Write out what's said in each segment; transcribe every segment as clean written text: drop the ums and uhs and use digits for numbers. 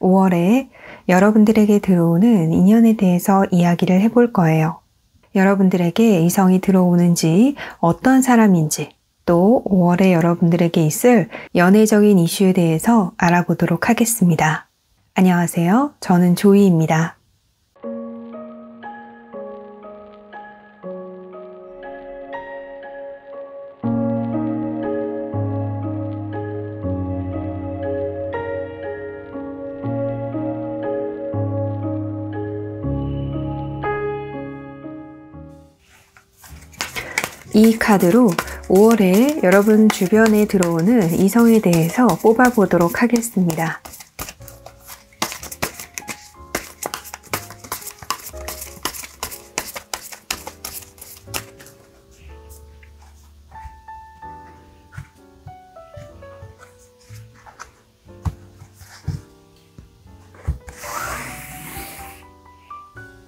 5월에 여러분들에게 들어오는 인연에 대해서 이야기를 해볼 거예요. 여러분들에게 이성이 들어오는지, 어떤 사람인지, 또 5월에 여러분들에게 있을 연애적인 이슈에 대해서 알아보도록 하겠습니다. 안녕하세요. 저는 조이입니다. 이 카드로 5월에 여러분 주변에 들어오는 이성에 대해서 뽑아보도록 하겠습니다.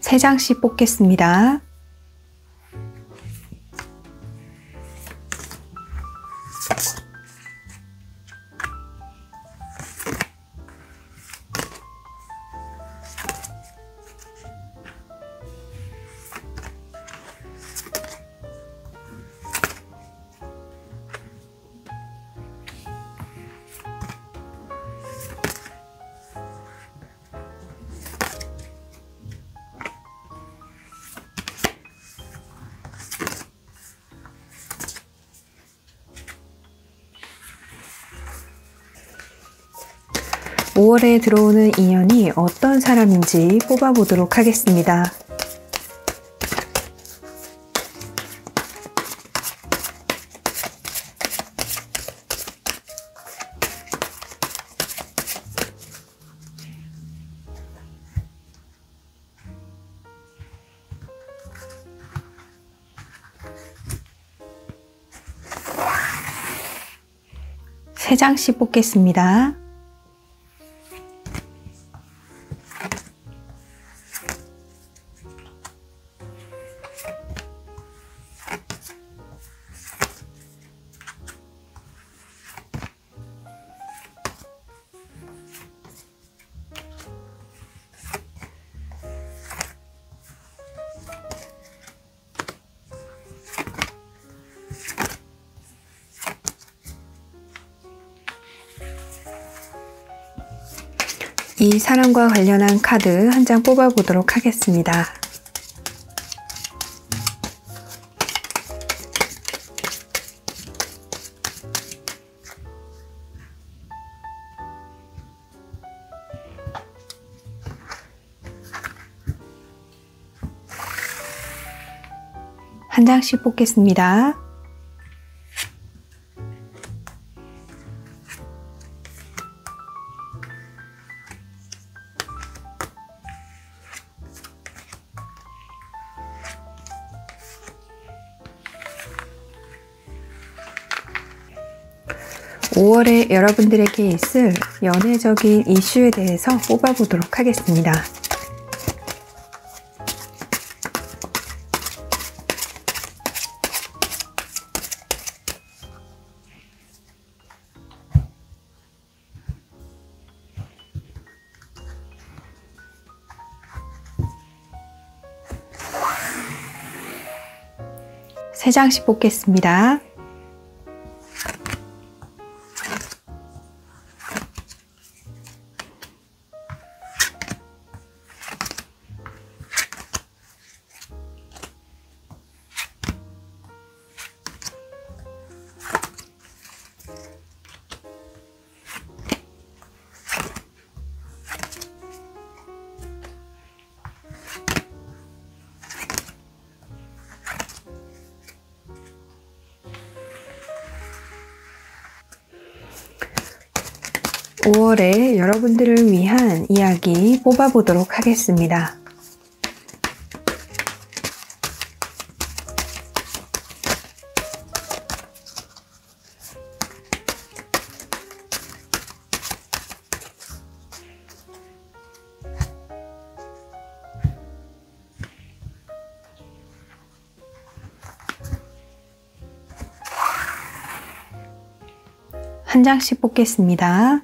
세 장씩 뽑겠습니다. (5월에) 들어오는 인연이 어떤 사람인지 뽑아보도록 하겠습니다. 세 장씩 뽑겠습니다. 이 사람과 관련한 카드 한 장 뽑아보도록 하겠습니다. 한 장씩 뽑겠습니다. (5월에) 여러분들에게 있을 연애적인 이슈에 대해서 뽑아보도록 하겠습니다. 세 장씩 뽑겠습니다. (5월에) 여러분들을 위한 이야기 뽑아보도록 하겠습니다. 한 장씩 뽑겠습니다.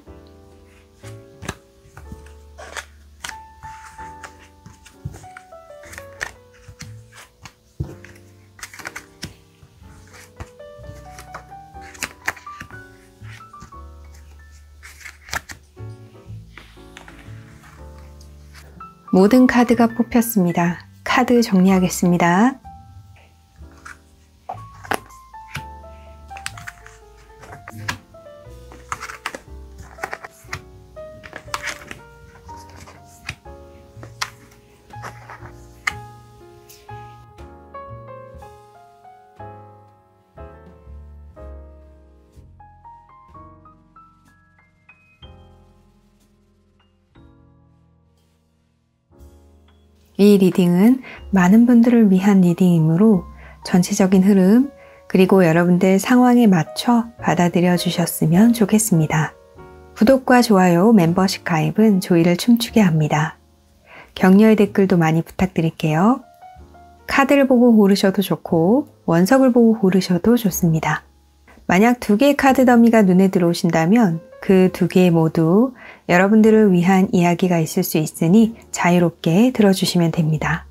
모든 카드가 뽑혔습니다. 카드 정리하겠습니다. 이 리딩은 많은 분들을 위한 리딩이므로 전체적인 흐름 그리고 여러분들 상황에 맞춰 받아들여 주셨으면 좋겠습니다. 구독과 좋아요, 멤버십 가입은 조이를 춤추게 합니다. 격려의 댓글도 많이 부탁드릴게요. 카드를 보고 고르셔도 좋고 원석을 보고 고르셔도 좋습니다. 만약 2개의 카드 더미가 눈에 들어오신다면 그 2개 모두 여러분들을 위한 이야기가 있을 수 있으니 자유롭게 들어주시면 됩니다.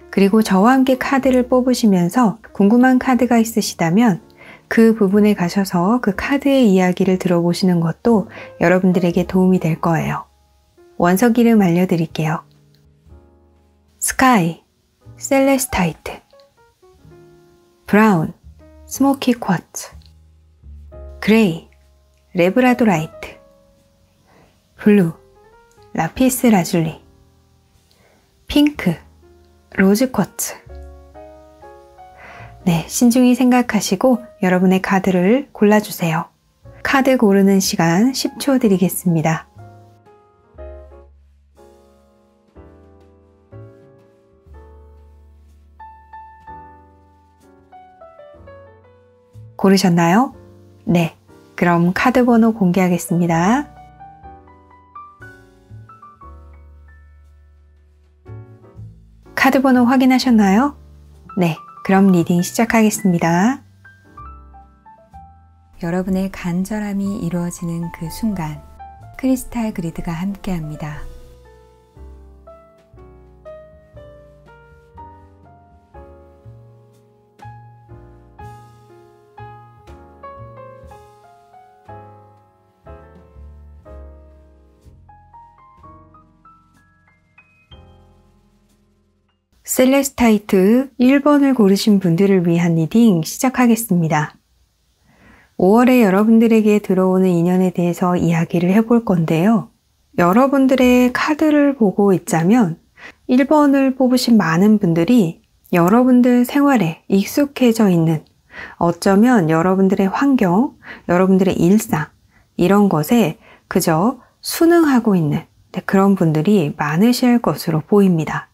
그리고 저와 함께 카드를 뽑으시면서 궁금한 카드가 있으시다면 그 부분에 가셔서 그 카드의 이야기를 들어보시는 것도 여러분들에게 도움이 될 거예요. 원석 이름 알려드릴게요. 스카이, 셀레스타이트, 브라운, 스모키 쿼츠, 그레이, 레브라도라이트, 블루, 라피스 라줄리, 핑크, 로즈 쿼츠. 네, 신중히 생각하시고 여러분의 카드를 골라주세요. 카드 고르는 시간 10초 드리겠습니다. 고르셨나요? 네, 그럼 카드 번호 공개하겠습니다. 카드 번호 확인하셨나요? 네, 그럼 리딩 시작하겠습니다. 여러분의 간절함이 이루어지는 그 순간 크리스탈 그리드가 함께합니다. 셀레스타이트 1번을 고르신 분들을 위한 리딩 시작하겠습니다. 5월에 여러분들에게 들어오는 인연에 대해서 이야기를 해볼 건데요. 여러분들의 카드를 보고 있자면 1번을 뽑으신 많은 분들이 여러분들 생활에 익숙해져 있는 어쩌면 여러분들의 환경, 여러분들의 일상 이런 것에 그저 순응하고 있는 그런 분들이 많으실 것으로 보입니다.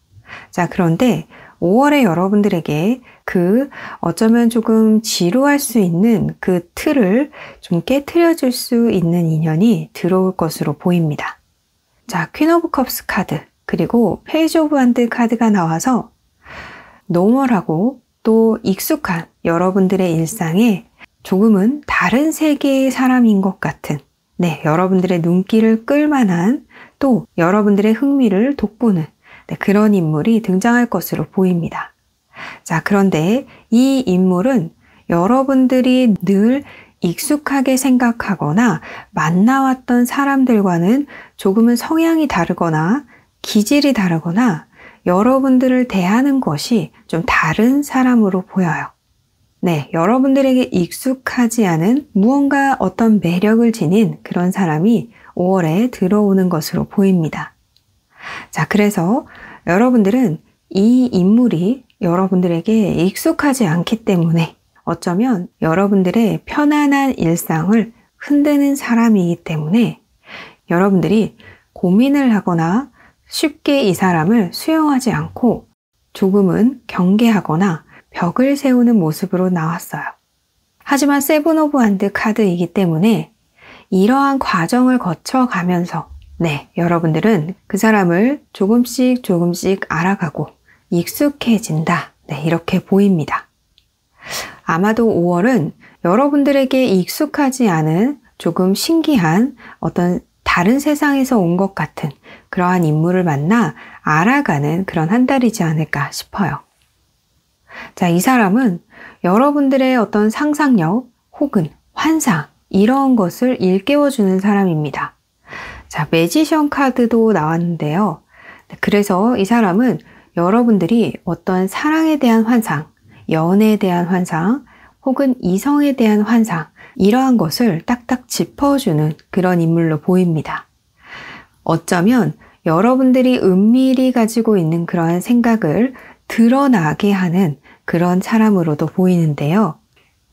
자, 그런데 5월에 여러분들에게 그 어쩌면 조금 지루할 수 있는 그 틀을 좀 깨트려 줄 수 있는 인연이 들어올 것으로 보입니다. 자, 퀸 오브 컵스 카드 그리고 페이지 오브 한드 카드가 나와서 노멀하고 또 익숙한 여러분들의 일상에 조금은 다른 세계의 사람인 것 같은 네, 여러분들의 눈길을 끌만한 또 여러분들의 흥미를 돋구는 네, 그런 인물이 등장할 것으로 보입니다. 자, 그런데 이 인물은 여러분들이 늘 익숙하게 생각하거나 만나왔던 사람들과는 조금은 성향이 다르거나 기질이 다르거나 여러분들을 대하는 것이 좀 다른 사람으로 보여요. 네, 여러분들에게 익숙하지 않은 무언가 어떤 매력을 지닌 그런 사람이 5월에 들어오는 것으로 보입니다. 자, 그래서 여러분들은 이 인물이 여러분들에게 익숙하지 않기 때문에 어쩌면 여러분들의 편안한 일상을 흔드는 사람이기 때문에 여러분들이 고민을 하거나 쉽게 이 사람을 수용하지 않고 조금은 경계하거나 벽을 세우는 모습으로 나왔어요. 하지만 세븐 오브 한드 카드이기 때문에 이러한 과정을 거쳐가면서 네, 여러분들은 그 사람을 조금씩 알아가고 익숙해진다. 네, 이렇게 보입니다. 아마도 5월은 여러분들에게 익숙하지 않은 조금 신기한 어떤 다른 세상에서 온 것 같은 그러한 인물을 만나 알아가는 그런 한 달이지 않을까 싶어요. 자, 이 사람은 여러분들의 어떤 상상력 혹은 환상 이런 것을 일깨워주는 사람입니다. 자, 매지션 카드도 나왔는데요. 그래서 이 사람은 여러분들이 어떤 사랑에 대한 환상, 연애에 대한 환상, 혹은 이성에 대한 환상, 이러한 것을 딱딱 짚어주는 그런 인물로 보입니다. 어쩌면 여러분들이 은밀히 가지고 있는 그러한 생각을 드러나게 하는 그런 사람으로도 보이는데요.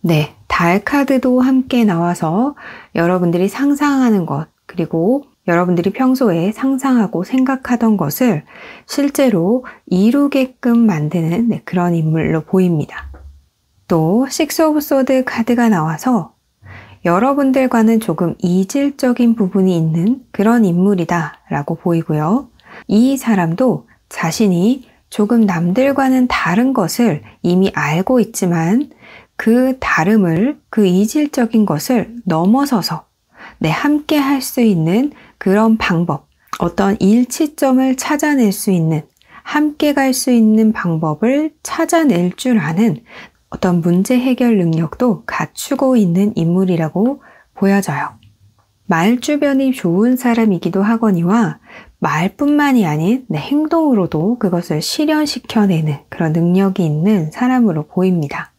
네, 달 카드도 함께 나와서 여러분들이 상상하는 것, 그리고 여러분들이 평소에 상상하고 생각하던 것을 실제로 이루게끔 만드는 그런 인물로 보입니다. 또 식스 오브 소드 카드가 나와서 여러분들과는 조금 이질적인 부분이 있는 그런 인물이다 라고 보이고요. 이 사람도 자신이 조금 남들과는 다른 것을 이미 알고 있지만 그 다름을, 그 이질적인 것을 넘어서서 함께 할 수 있는 그런 방법, 어떤 일치점을 찾아낼 수 있는, 함께 갈 수 있는 방법을 찾아낼 줄 아는 어떤 문제 해결 능력도 갖추고 있는 인물이라고 보여져요. 말 주변이 좋은 사람이기도 하거니와 말뿐만이 아닌 행동으로도 그것을 실현시켜내는 그런 능력이 있는 사람으로 보입니다.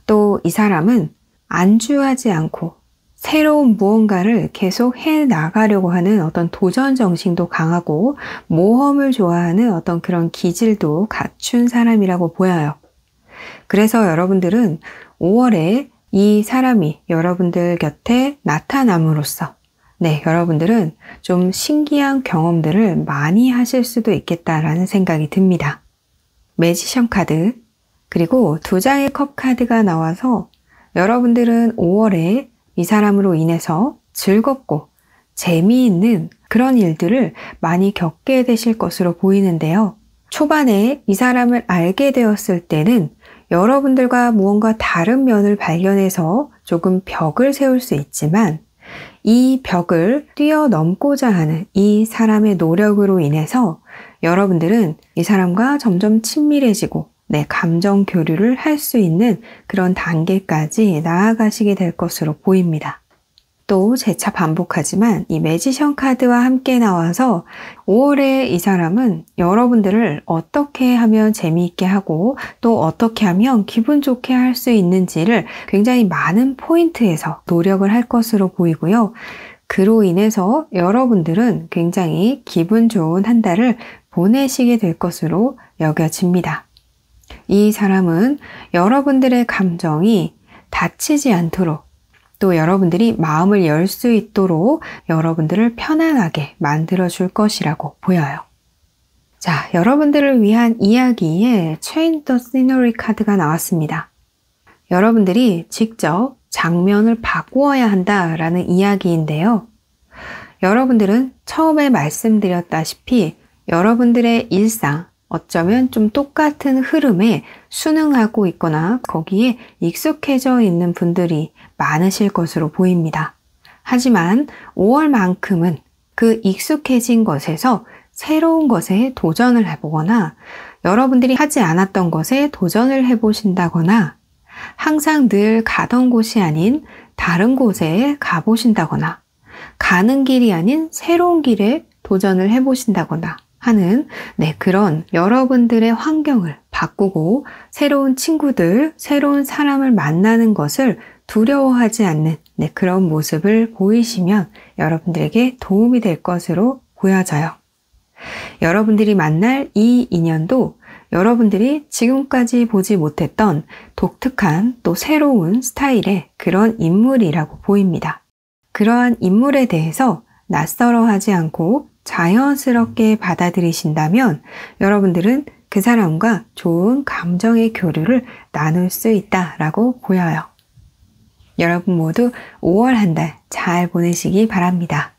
또 이 사람은 안주하지 않고 새로운 무언가를 계속 해나가려고 하는 어떤 도전 정신도 강하고 모험을 좋아하는 어떤 그런 기질도 갖춘 사람이라고 보여요. 그래서 여러분들은 5월에 이 사람이 여러분들 곁에 나타남으로써 여러분들은 좀 신기한 경험들을 많이 하실 수도 있겠다라는 생각이 듭니다. 매지션 카드, 그리고 2장의 컵 카드가 나와서 여러분들은 5월에 이 사람으로 인해서 즐겁고 재미있는 그런 일들을 많이 겪게 되실 것으로 보이는데요. 초반에 이 사람을 알게 되었을 때는 여러분들과 무언가 다른 면을 발견해서 조금 벽을 세울 수 있지만 이 벽을 뛰어넘고자 하는 이 사람의 노력으로 인해서 여러분들은 이 사람과 점점 친밀해지고 감정 교류를 할 수 있는 그런 단계까지 나아가시게 될 것으로 보입니다. 또 재차 반복하지만 이 매지션 카드와 함께 나와서 5월에 이 사람은 여러분들을 어떻게 하면 재미있게 하고 또 어떻게 하면 기분 좋게 할 수 있는지를 굉장히 많은 포인트에서 노력을 할 것으로 보이고요. 그로 인해서 여러분들은 굉장히 기분 좋은 한 달을 보내시게 될 것으로 여겨집니다. 이 사람은 여러분들의 감정이 다치지 않도록 또 여러분들이 마음을 열 수 있도록 여러분들을 편안하게 만들어 줄 것이라고 보여요. 자, 여러분들을 위한 이야기에 Change the Scenery 카드가 나왔습니다. 여러분들이 직접 장면을 바꾸어야 한다라는 이야기인데요. 여러분들은 처음에 말씀드렸다시피 여러분들의 일상, 어쩌면 좀 똑같은 흐름에 순응하고 있거나 거기에 익숙해져 있는 분들이 많으실 것으로 보입니다. 하지만 5월만큼은 그 익숙해진 것에서 새로운 것에 도전을 해보거나 여러분들이 하지 않았던 것에 도전을 해보신다거나 항상 늘 가던 곳이 아닌 다른 곳에 가보신다거나 가는 길이 아닌 새로운 길에 도전을 해보신다거나 하는 그런 여러분들의 환경을 바꾸고 새로운 친구들, 새로운 사람을 만나는 것을 두려워하지 않는 그런 모습을 보이시면 여러분들에게 도움이 될 것으로 보여져요. 여러분들이 만날 이 인연도 여러분들이 지금까지 보지 못했던 독특한 또 새로운 스타일의 그런 인물이라고 보입니다. 그러한 인물에 대해서 낯설어하지 않고 자연스럽게 받아들이신다면 여러분들은 그 사람과 좋은 감정의 교류를 나눌 수 있다라고 보여요. 여러분 모두 5월 한 달 잘 보내시기 바랍니다.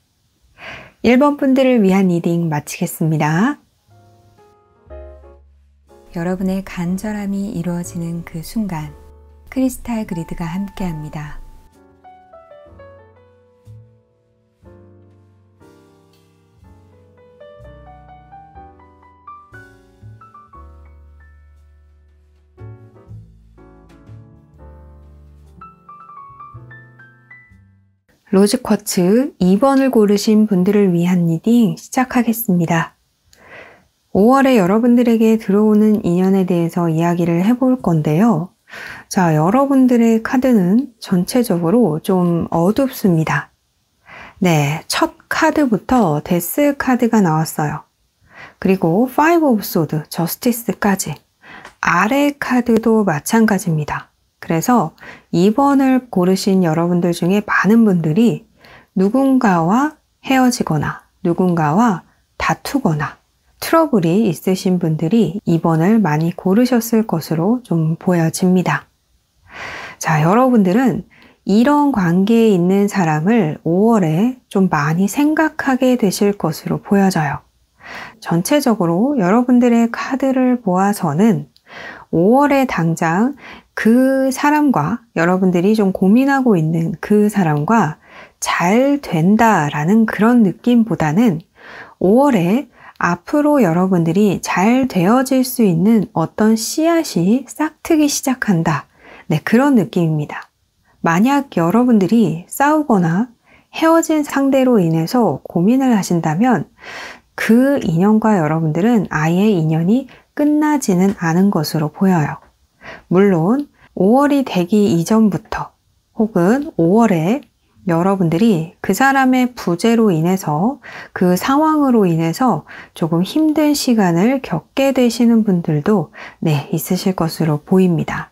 1번 분들을 위한 리딩 마치겠습니다. 여러분의 간절함이 이루어지는 그 순간 크리스탈 그리드가 함께합니다. 로즈 쿼츠 2번을 고르신 분들을 위한 리딩 시작하겠습니다. 5월에 여러분들에게 들어오는 인연에 대해서 이야기를 해볼 건데요. 자, 여러분들의 카드는 전체적으로 좀 어둡습니다. 네, 첫 카드부터 데스 카드가 나왔어요. 그리고 5 오브 소드, 저스티스까지. 아래 카드도 마찬가지입니다. 그래서 2번을 고르신 여러분들 중에 많은 분들이 누군가와 헤어지거나 누군가와 다투거나 트러블이 있으신 분들이 2번을 많이 고르셨을 것으로 좀 보여집니다. 자, 여러분들은 이런 관계에 있는 사람을 5월에 좀 많이 생각하게 되실 것으로 보여져요. 전체적으로 여러분들의 카드를 보아서는 5월에 당장 그 사람과 여러분들이 좀 고민하고 있는 그 사람과 잘 된다라는 그런 느낌보다는 5월에 앞으로 여러분들이 잘 되어질 수 있는 어떤 씨앗이 싹트기 시작한다. 네, 그런 느낌입니다. 만약 여러분들이 싸우거나 헤어진 상대로 인해서 고민을 하신다면 그 인연과 여러분들은 아예 인연이 끝나지는 않은 것으로 보여요. 물론 5월이 되기 이전부터 혹은 5월에 여러분들이 그 사람의 부재로 인해서 그 상황으로 인해서 조금 힘든 시간을 겪게 되시는 분들도 네, 있으실 것으로 보입니다.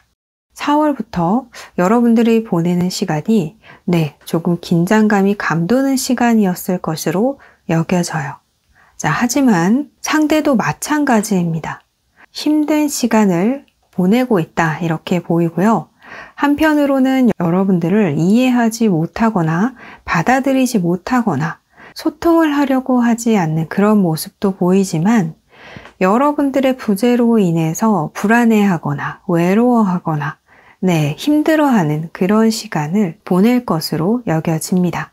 4월부터 여러분들이 보내는 시간이 네, 조금 긴장감이 감도는 시간이었을 것으로 여겨져요. 자, 하지만 상대도 마찬가지입니다. 힘든 시간을 보내고 있다 이렇게 보이고요. 한편으로는 여러분들을 이해하지 못하거나 받아들이지 못하거나 소통을 하려고 하지 않는 그런 모습도 보이지만 여러분들의 부재로 인해서 불안해하거나 외로워하거나 네, 힘들어하는 그런 시간을 보낼 것으로 여겨집니다.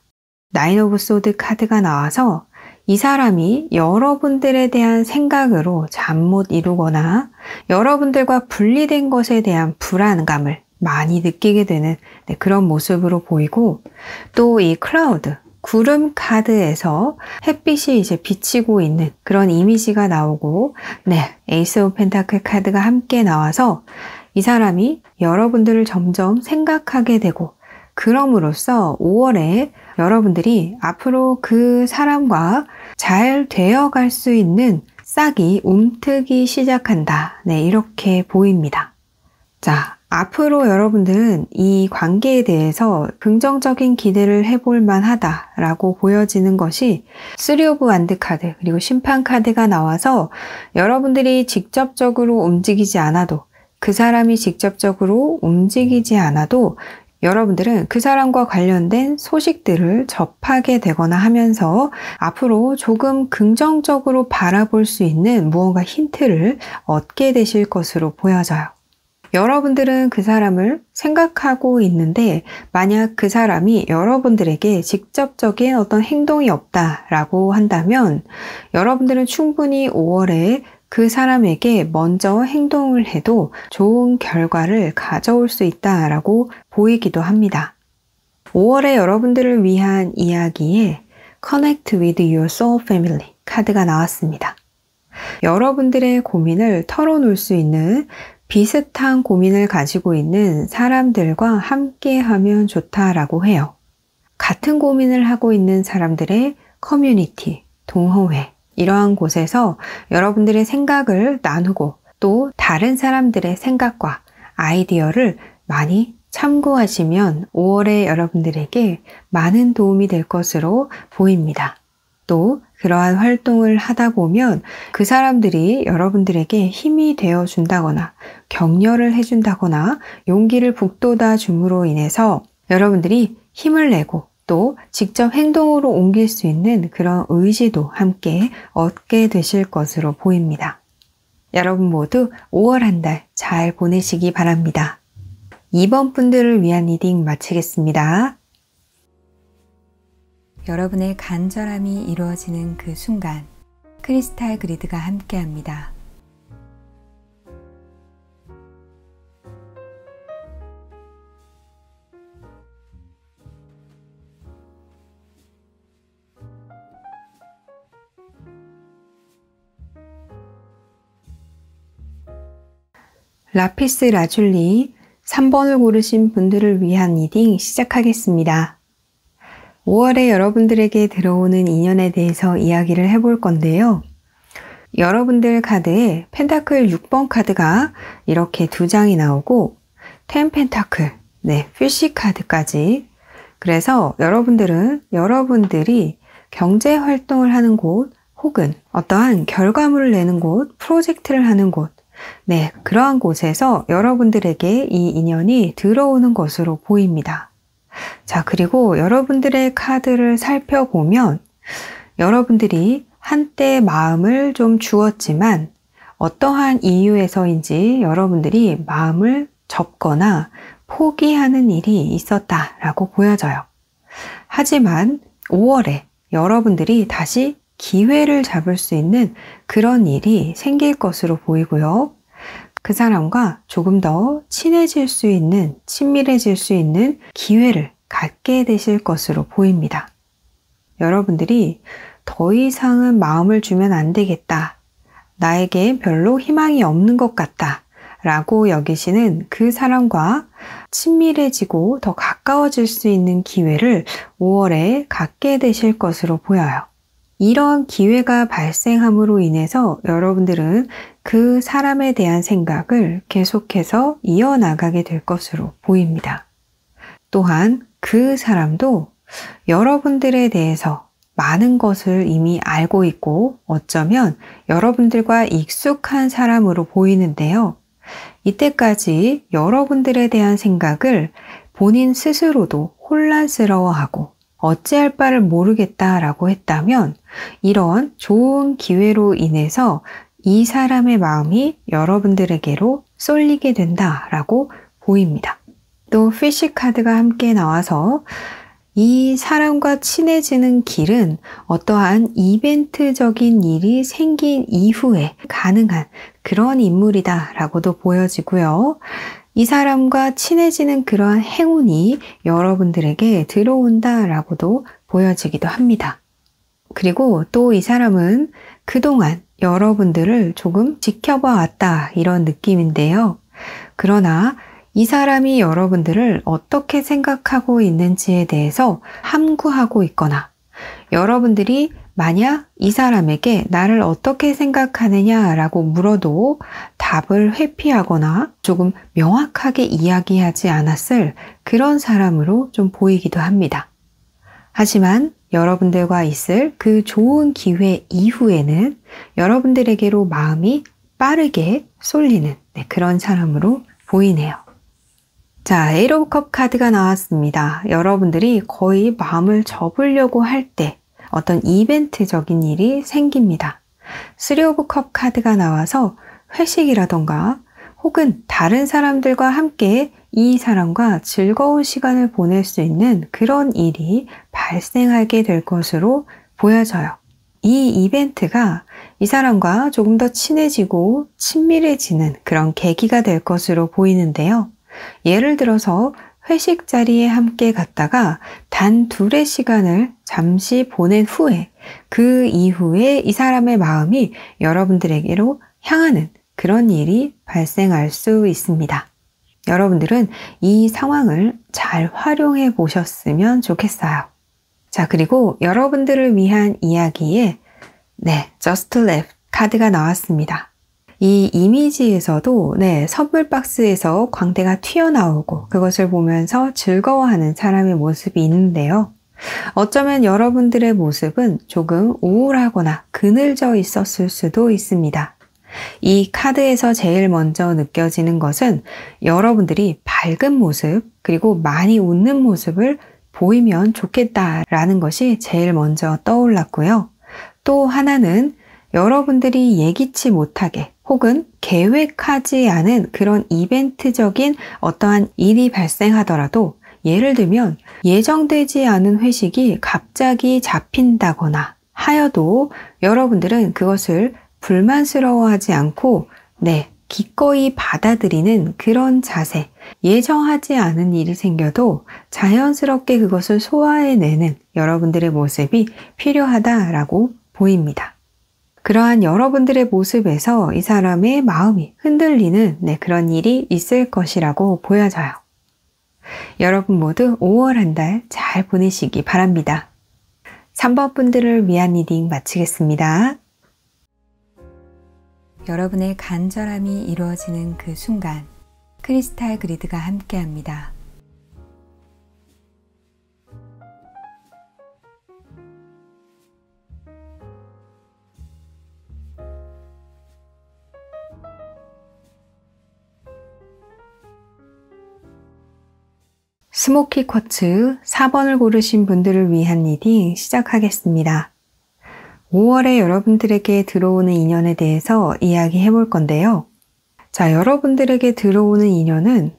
9 오브 소드 카드가 나와서 이 사람이 여러분들에 대한 생각으로 잠 못 이루거나 여러분들과 분리된 것에 대한 불안감을 많이 느끼게 되는 네, 그런 모습으로 보이고 또 이 클라우드, 구름 카드에서 햇빛이 이제 비치고 있는 그런 이미지가 나오고 네, 에이스 오브 펜타클 카드가 함께 나와서 이 사람이 여러분들을 점점 생각하게 되고 그럼으로써 5월에 여러분들이 앞으로 그 사람과 잘 되어갈 수 있는 싹이 움트기 시작한다. 네, 이렇게 보입니다. 자, 앞으로 여러분들은 이 관계에 대해서 긍정적인 기대를 해볼 만하다라고 보여지는 것이 3 오브 완드 카드 그리고 심판 카드가 나와서 여러분들이 직접적으로 움직이지 않아도 그 사람이 직접적으로 움직이지 않아도 여러분들은 그 사람과 관련된 소식들을 접하게 되거나 하면서 앞으로 조금 긍정적으로 바라볼 수 있는 무언가 힌트를 얻게 되실 것으로 보여져요. 여러분들은 그 사람을 생각하고 있는데 만약 그 사람이 여러분들에게 직접적인 어떤 행동이 없다라고 한다면 여러분들은 충분히 5월에 그 사람에게 먼저 행동을 해도 좋은 결과를 가져올 수 있다라고 보이기도 합니다. 5월에 여러분들을 위한 이야기에 Connect with your soul family 카드가 나왔습니다. 여러분들의 고민을 털어놓을 수 있는 비슷한 고민을 가지고 있는 사람들과 함께 하면 좋다라고 해요. 같은 고민을 하고 있는 사람들의 커뮤니티, 동호회, 이러한 곳에서 여러분들의 생각을 나누고 또 다른 사람들의 생각과 아이디어를 많이 참고하시면 5월에 여러분들에게 많은 도움이 될 것으로 보입니다. 또 그러한 활동을 하다 보면 그 사람들이 여러분들에게 힘이 되어 준다거나 격려를 해준다거나 용기를 북돋아 줌으로 인해서 여러분들이 힘을 내고 또 직접 행동으로 옮길 수 있는 그런 의지도 함께 얻게 되실 것으로 보입니다. 여러분 모두 5월 한 달 잘 보내시기 바랍니다. 2번 분들을 위한 리딩 마치겠습니다. 여러분의 간절함이 이루어지는 그 순간 크리스탈 그리드가 함께합니다. 라피스 라줄리 3번을 고르신 분들을 위한 리딩 시작하겠습니다. 5월에 여러분들에게 들어오는 인연에 대해서 이야기를 해볼 건데요. 여러분들 카드에 펜타클 6번 카드가 이렇게 2장이 나오고 10 펜타클, 피쉬 카드까지. 그래서 여러분들이 경제 활동을 하는 곳 혹은 어떠한 결과물을 내는 곳, 프로젝트를 하는 곳, 그러한 곳에서 여러분들에게 이 인연이 들어오는 것으로 보입니다. 자, 그리고 여러분들의 카드를 살펴보면 여러분들이 한때 마음을 좀 주었지만 어떠한 이유에서인지 여러분들이 마음을 접거나 포기하는 일이 있었다라고 보여져요. 하지만 5월에 여러분들이 다시 기회를 잡을 수 있는 그런 일이 생길 것으로 보이고요. 그 사람과 조금 더 친해질 수 있는, 친밀해질 수 있는 기회를 갖게 되실 것으로 보입니다. 여러분들이 더 이상은 마음을 주면 안 되겠다. 나에게 별로 희망이 없는 것 같다. 라고 여기시는 그 사람과 친밀해지고 더 가까워질 수 있는 기회를 5월에 갖게 되실 것으로 보여요. 이런 기회가 발생함으로 인해서 여러분들은 그 사람에 대한 생각을 계속해서 이어나가게 될 것으로 보입니다. 또한 그 사람도 여러분들에 대해서 많은 것을 이미 알고 있고 어쩌면 여러분들과 익숙한 사람으로 보이는데요. 이때까지 여러분들에 대한 생각을 본인 스스로도 혼란스러워하고 어찌할 바를 모르겠다라고 했다면 이런 좋은 기회로 인해서 이 사람의 마음이 여러분들에게로 쏠리게 된다라고 보입니다. 또 피쉬 카드가 함께 나와서 이 사람과 친해지는 길은 어떠한 이벤트적인 일이 생긴 이후에 가능한 그런 인물이다라고도 보여지고요. 이 사람과 친해지는 그러한 행운이 여러분들에게 들어온다라고도 보여지기도 합니다. 그리고 또 이 사람은 그동안 여러분들을 조금 지켜봐 왔다 이런 느낌인데요. 그러나 이 사람이 여러분들을 어떻게 생각하고 있는지에 대해서 함구하고 있거나 여러분들이 만약 이 사람에게 나를 어떻게 생각하느냐라고 물어도 답을 회피하거나 조금 명확하게 이야기하지 않았을 그런 사람으로 좀 보이기도 합니다. 하지만 여러분들과 있을 그 좋은 기회 이후에는 여러분들에게로 마음이 빠르게 쏠리는 그런 사람으로 보이네요. 자, 에이트 오브 컵 카드가 나왔습니다. 여러분들이 거의 마음을 접으려고 할 때 어떤 이벤트적인 일이 생깁니다. 3 오브 컵 카드가 나와서 회식이라던가 혹은 다른 사람들과 함께 이 사람과 즐거운 시간을 보낼 수 있는 그런 일이 발생하게 될 것으로 보여져요. 이 이벤트가 이 사람과 조금 더 친해지고 친밀해지는 그런 계기가 될 것으로 보이는데요. 예를 들어서 회식 자리에 함께 갔다가 단 둘의 시간을 잠시 보낸 후에 그 이후에 이 사람의 마음이 여러분들에게로 향하는 그런 일이 발생할 수 있습니다. 여러분들은 이 상황을 잘 활용해 보셨으면 좋겠어요. 자, 그리고 여러분들을 위한 이야기에 Just Left 카드가 나왔습니다. 이 이미지에서도 선물 박스에서 광대가 튀어나오고 그것을 보면서 즐거워하는 사람의 모습이 있는데요. 어쩌면 여러분들의 모습은 조금 우울하거나 그늘져 있었을 수도 있습니다. 이 카드에서 제일 먼저 느껴지는 것은 여러분들이 밝은 모습 그리고 많이 웃는 모습을 보이면 좋겠다라는 것이 제일 먼저 떠올랐고요. 또 하나는 여러분들이 예기치 못하게 혹은 계획하지 않은 그런 이벤트적인 어떠한 일이 발생하더라도 예를 들면 예정되지 않은 회식이 갑자기 잡힌다거나 하여도 여러분들은 그것을 불만스러워하지 않고 기꺼이 받아들이는 그런 자세, 예정하지 않은 일이 생겨도 자연스럽게 그것을 소화해내는 여러분들의 모습이 필요하다라고 보입니다. 그러한 여러분들의 모습에서 이 사람의 마음이 흔들리는 그런 일이 있을 것이라고 보여져요. 여러분 모두 5월 한 달 잘 보내시기 바랍니다. 3번 분들을 위한 리딩 마치겠습니다. 여러분의 간절함이 이루어지는 그 순간 크리스탈 그리드가 함께합니다. 스모키 쿼츠 4번을 고르신 분들을 위한 리딩 시작하겠습니다. 5월에 여러분들에게 들어오는 인연에 대해서 이야기해 볼 건데요. 자, 여러분들에게 들어오는 인연은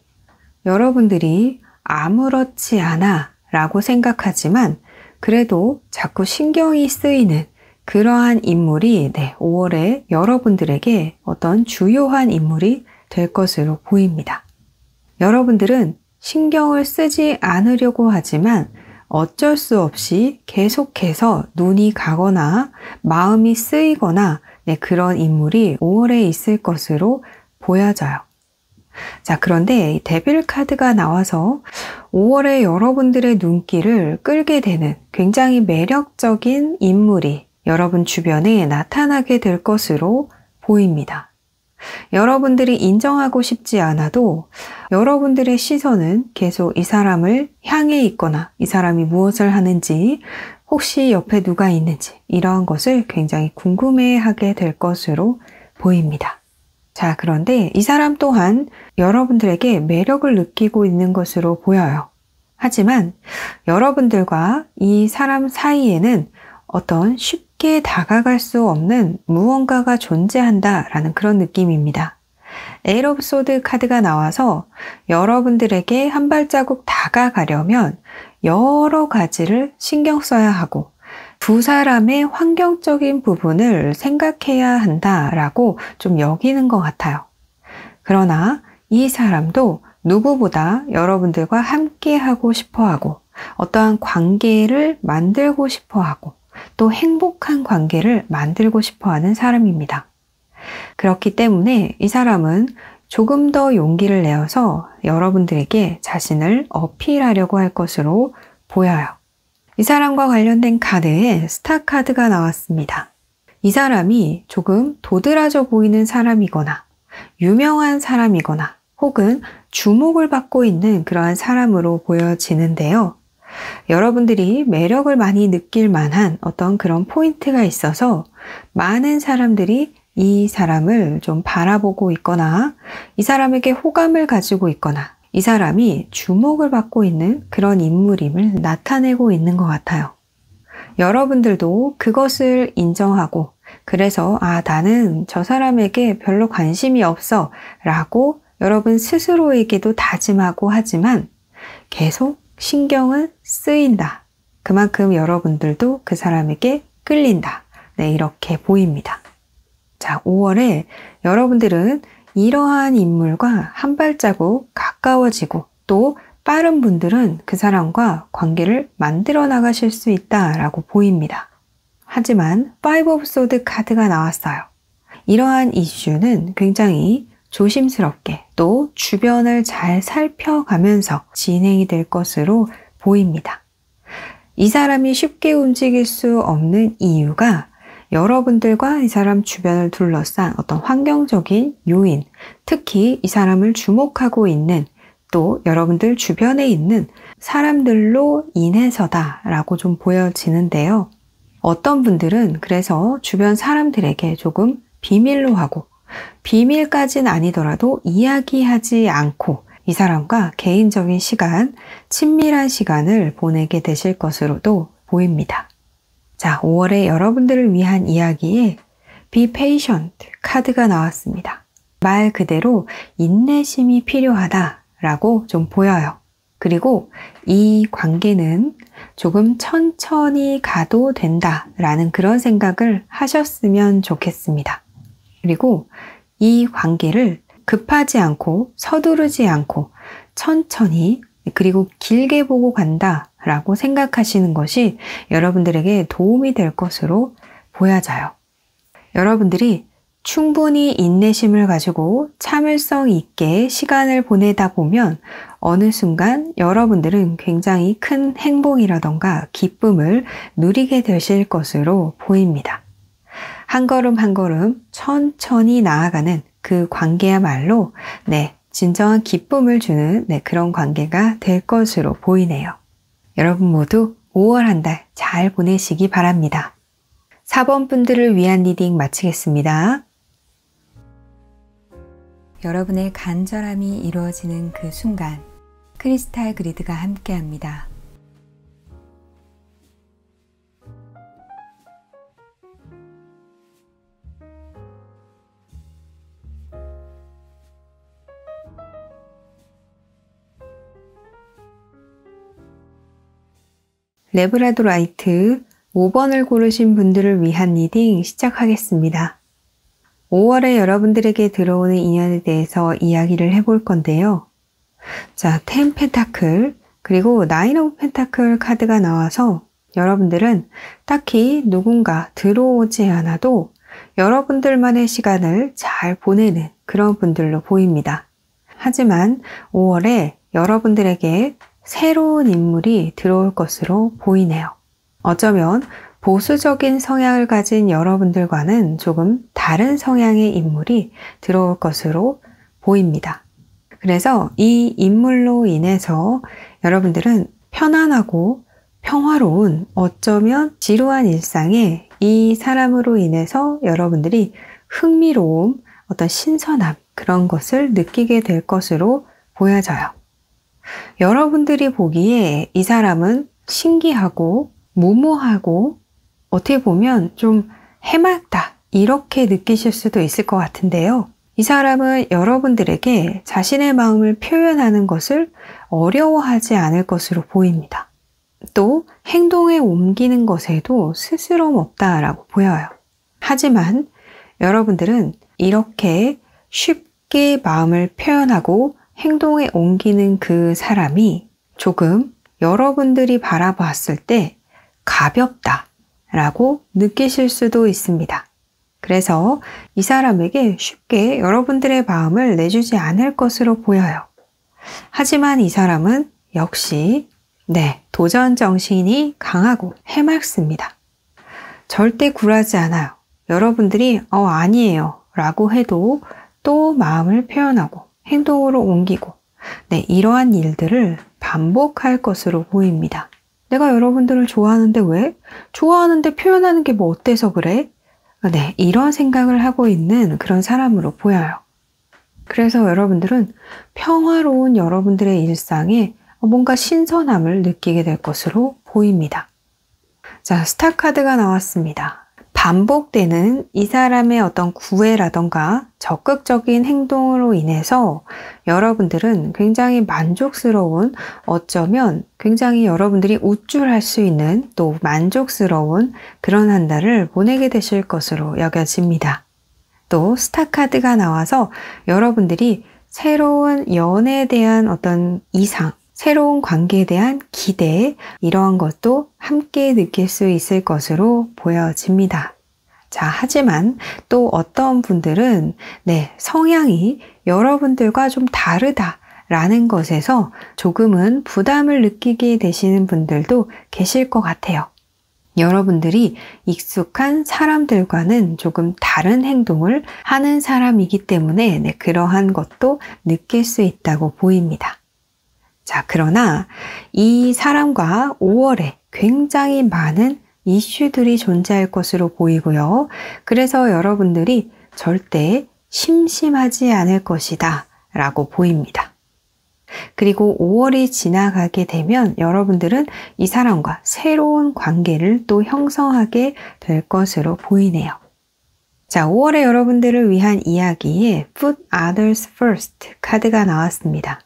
여러분들이 아무렇지 않아 라고 생각하지만 그래도 자꾸 신경이 쓰이는 그러한 인물이 5월에 여러분들에게 어떤 주요한 인물이 될 것으로 보입니다. 여러분들은 신경을 쓰지 않으려고 하지만 어쩔 수 없이 계속해서 눈이 가거나 마음이 쓰이거나 그런 인물이 5월에 있을 것으로 보여져요. 자, 그런데 이 데빌 카드가 나와서 5월에 여러분들의 눈길을 끌게 되는 굉장히 매력적인 인물이 여러분 주변에 나타나게 될 것으로 보입니다. 여러분들이 인정하고 싶지 않아도 여러분들의 시선은 계속 이 사람을 향해 있거나 이 사람이 무엇을 하는지 혹시 옆에 누가 있는지 이러한 것을 굉장히 궁금해하게 될 것으로 보입니다. 자, 그런데 이 사람 또한 여러분들에게 매력을 느끼고 있는 것으로 보여요. 하지만 여러분들과 이 사람 사이에는 어떤 쉽게 다가갈 수 없는 무언가가 존재한다라는 그런 느낌입니다. 에잇 오브 소드 카드가 나와서 여러분들에게 한 발자국 다가가려면 여러 가지를 신경 써야 하고 두 사람의 환경적인 부분을 생각해야 한다라고 좀 여기는 것 같아요. 그러나 이 사람도 누구보다 여러분들과 함께 하고 싶어 하고 어떠한 관계를 만들고 싶어 하고 또 행복한 관계를 만들고 싶어 하는 사람입니다. 그렇기 때문에 이 사람은 조금 더 용기를 내어서 여러분들에게 자신을 어필하려고 할 것으로 보여요. 이 사람과 관련된 카드에 스타 카드가 나왔습니다. 이 사람이 조금 도드라져 보이는 사람이거나 유명한 사람이거나 혹은 주목을 받고 있는 그러한 사람으로 보여지는데요. 여러분들이 매력을 많이 느낄 만한 어떤 그런 포인트가 있어서 많은 사람들이 이 사람을 좀 바라보고 있거나 이 사람에게 호감을 가지고 있거나 이 사람이 주목을 받고 있는 그런 인물임을 나타내고 있는 것 같아요. 여러분들도 그것을 인정하고 그래서 나는 저 사람에게 별로 관심이 없어 라고 여러분 스스로에게도 다짐하고 하지만 계속 신경은 쓰인다. 그만큼 여러분들도 그 사람에게 끌린다. 이렇게 보입니다. 자, 5월에 여러분들은 이러한 인물과 한 발자국 가까워지고 또 빠른 분들은 그 사람과 관계를 만들어 나가실 수 있다라고 보입니다. 하지만 5 of Swords 카드가 나왔어요. 이러한 이슈는 굉장히 조심스럽게 또 주변을 잘 살펴가면서 진행이 될 것으로 보입니다. 이 사람이 쉽게 움직일 수 없는 이유가 여러분들과 이 사람 주변을 둘러싼 어떤 환경적인 요인, 특히 이 사람을 주목하고 있는 또 여러분들 주변에 있는 사람들로 인해서다라고 좀 보여지는데요. 어떤 분들은 그래서 주변 사람들에게 조금 비밀로 하고 비밀까지는 아니더라도 이야기하지 않고 이 사람과 개인적인 시간, 친밀한 시간을 보내게 되실 것으로도 보입니다. 자, 5월에 여러분들을 위한 이야기에 Be patient 카드가 나왔습니다. 말 그대로 인내심이 필요하다라고 좀 보여요. 그리고 이 관계는 조금 천천히 가도 된다라는 그런 생각을 하셨으면 좋겠습니다. 그리고 이 관계를 급하지 않고 서두르지 않고 천천히 그리고 길게 보고 간다라고 생각하시는 것이 여러분들에게 도움이 될 것으로 보여져요. 여러분들이 충분히 인내심을 가지고 참을성 있게 시간을 보내다 보면 어느 순간 여러분들은 굉장히 큰 행복이라던가 기쁨을 누리게 되실 것으로 보입니다. 한 걸음 한 걸음 천천히 나아가는 그 관계야말로 진정한 기쁨을 주는 그런 관계가 될 것으로 보이네요. 여러분 모두 5월 한 달 잘 보내시기 바랍니다. 4번 분들을 위한 리딩 마치겠습니다. 여러분의 간절함이 이루어지는 그 순간 크리스탈 그리드가 함께합니다. 레브라도라이트 5번을 고르신 분들을 위한 리딩 시작하겠습니다. 5월에 여러분들에게 들어오는 인연에 대해서 이야기를 해볼 건데요. 자, 10 펜타클 그리고 9 오브 펜타클 카드가 나와서 여러분들은 딱히 누군가 들어오지 않아도 여러분들만의 시간을 잘 보내는 그런 분들로 보입니다. 하지만 5월에 여러분들에게 새로운 인물이 들어올 것으로 보이네요. 어쩌면 보수적인 성향을 가진 여러분들과는 조금 다른 성향의 인물이 들어올 것으로 보입니다. 그래서 이 인물로 인해서 여러분들은 편안하고 평화로운 어쩌면 지루한 일상에 이 사람으로 인해서 여러분들이 흥미로움, 어떤 신선함 그런 것을 느끼게 될 것으로 보여져요. 여러분들이 보기에 이 사람은 신기하고 무모하고 어떻게 보면 좀 해맑다 이렇게 느끼실 수도 있을 것 같은데요. 이 사람은 여러분들에게 자신의 마음을 표현하는 것을 어려워하지 않을 것으로 보입니다. 또 행동에 옮기는 것에도 스스럼 없다라고 보여요. 하지만 여러분들은 이렇게 쉽게 마음을 표현하고 행동에 옮기는 그 사람이 조금 여러분들이 바라봤을 때 가볍다라고 느끼실 수도 있습니다. 그래서 이 사람에게 쉽게 여러분들의 마음을 내주지 않을 것으로 보여요. 하지만 이 사람은 역시 도전 정신이 강하고 해맑습니다. 절대 굴하지 않아요. 여러분들이 아니에요 라고 해도 또 마음을 표현하고 행동으로 옮기고 이러한 일들을 반복할 것으로 보입니다. 내가 여러분들을 좋아하는데 왜? 좋아하는데 표현하는 게 뭐 어때서 그래? 이런 생각을 하고 있는 그런 사람으로 보여요. 그래서 여러분들은 평화로운 여러분들의 일상에 뭔가 신선함을 느끼게 될 것으로 보입니다. 자, 스타 카드가 나왔습니다. 반복되는 이 사람의 어떤 구애라던가 적극적인 행동으로 인해서 여러분들은 굉장히 만족스러운, 어쩌면 굉장히 여러분들이 우쭐할 수 있는 또 만족스러운 그런 한 달을 보내게 되실 것으로 여겨집니다. 또 스타 카드가 나와서 여러분들이 새로운 연애에 대한 어떤 이상, 새로운 관계에 대한 기대, 이러한 것도 함께 느낄 수 있을 것으로 보여집니다. 자, 하지만 또 어떤 분들은 성향이 여러분들과 좀 다르다라는 것에서 조금은 부담을 느끼게 되시는 분들도 계실 것 같아요. 여러분들이 익숙한 사람들과는 조금 다른 행동을 하는 사람이기 때문에 그러한 것도 느낄 수 있다고 보입니다. 자, 그러나 이 사람과 5월에 굉장히 많은 이슈들이 존재할 것으로 보이고요. 그래서 여러분들이 절대 심심하지 않을 것이다 라고 보입니다. 그리고 5월이 지나가게 되면 여러분들은 이 사람과 새로운 관계를 또 형성하게 될 것으로 보이네요. 자, 5월에 여러분들을 위한 이야기에 Put Others First 카드가 나왔습니다.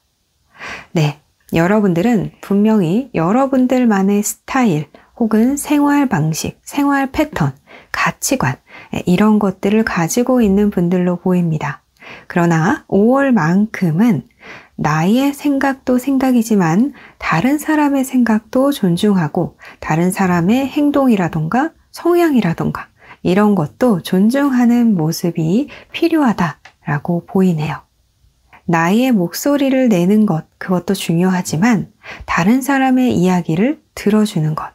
여러분들은 분명히 여러분들만의 스타일 혹은 생활 방식, 생활 패턴, 가치관 이런 것들을 가지고 있는 분들로 보입니다. 그러나 5월만큼은 나의 생각도 생각이지만 다른 사람의 생각도 존중하고 다른 사람의 행동이라던가 성향이라던가 이런 것도 존중하는 모습이 필요하다라고 보이네요. 나의 목소리를 내는 것, 그것도 중요하지만 다른 사람의 이야기를 들어주는 것.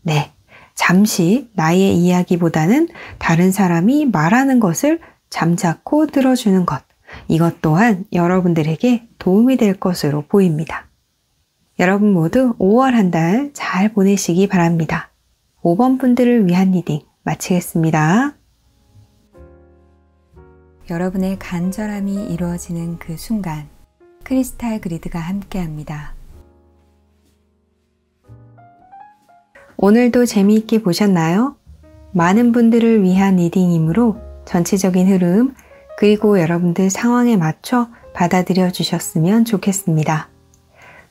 네, 잠시 나의 이야기보다는 다른 사람이 말하는 것을 잠자코 들어주는 것. 이것 또한 여러분들에게 도움이 될 것으로 보입니다. 여러분 모두 5월 한 달 잘 보내시기 바랍니다. 5번 분들을 위한 리딩 마치겠습니다. 여러분의 간절함이 이루어지는 그 순간 크리스탈 그리드가 함께합니다. 오늘도 재미있게 보셨나요? 많은 분들을 위한 리딩이므로 전체적인 흐름 그리고 여러분들 상황에 맞춰 받아들여 주셨으면 좋겠습니다.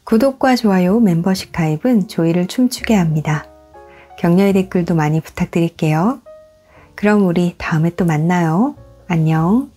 구독과 좋아요, 멤버십 가입은 조이를 춤추게 합니다. 격려의 댓글도 많이 부탁드릴게요. 그럼 우리 다음에 또 만나요. 안녕.